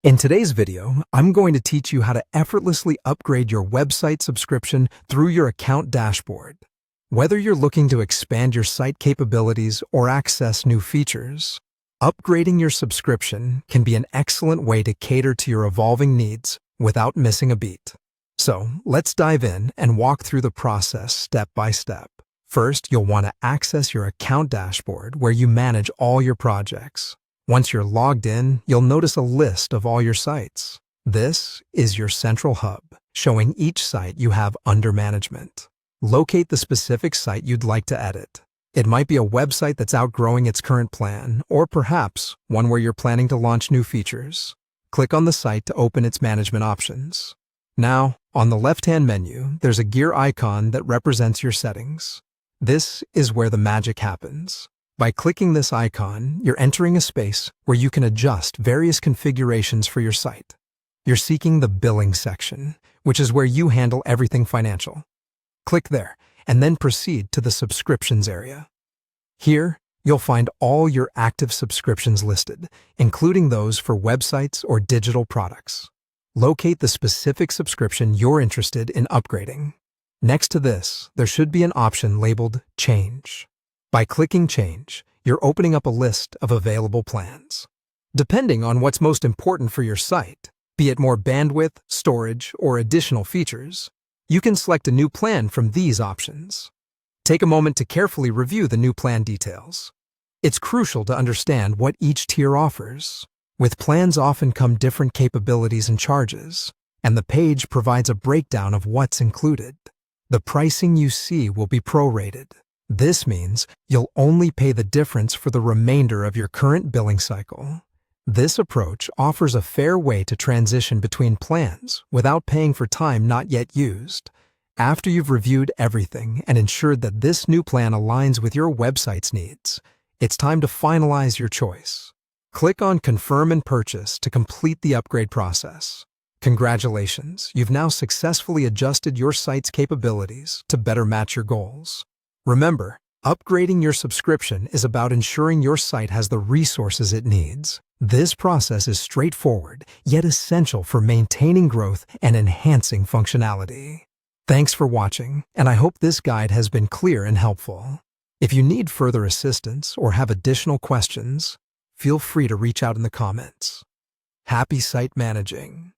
In today's video, I'm going to teach you how to effortlessly upgrade your website subscription through your account dashboard. Whether you're looking to expand your site capabilities or access new features, upgrading your subscription can be an excellent way to cater to your evolving needs without missing a beat. So, let's dive in and walk through the process step by step. First, you'll want to access your account dashboard where you manage all your projects. Once you're logged in, you'll notice a list of all your sites. This is your central hub, showing each site you have under management. Locate the specific site you'd like to edit. It might be a website that's outgrowing its current plan, or perhaps one where you're planning to launch new features. Click on the site to open its management options. Now, on the left-hand menu, there's a gear icon that represents your settings. This is where the magic happens. By clicking this icon, you're entering a space where you can adjust various configurations for your site. You're seeking the billing section, which is where you handle everything financial. Click there, and then proceed to the subscriptions area. Here, you'll find all your active subscriptions listed, including those for websites or digital products. Locate the specific subscription you're interested in upgrading. Next to this, there should be an option labeled Change. By clicking Change, you're opening up a list of available plans. Depending on what's most important for your site, be it more bandwidth, storage, or additional features, you can select a new plan from these options. Take a moment to carefully review the new plan details. It's crucial to understand what each tier offers. With plans often come different capabilities and charges, and the page provides a breakdown of what's included. The pricing you see will be prorated. This means you'll only pay the difference for the remainder of your current billing cycle. This approach offers a fair way to transition between plans without paying for time not yet used. After you've reviewed everything and ensured that this new plan aligns with your website's needs, it's time to finalize your choice. Click on Confirm and Purchase to complete the upgrade process. Congratulations, you've now successfully adjusted your site's capabilities to better match your goals. Remember, upgrading your subscription is about ensuring your site has the resources it needs. This process is straightforward, yet essential for maintaining growth and enhancing functionality. Thanks for watching, and I hope this guide has been clear and helpful. If you need further assistance or have additional questions, feel free to reach out in the comments. Happy site managing!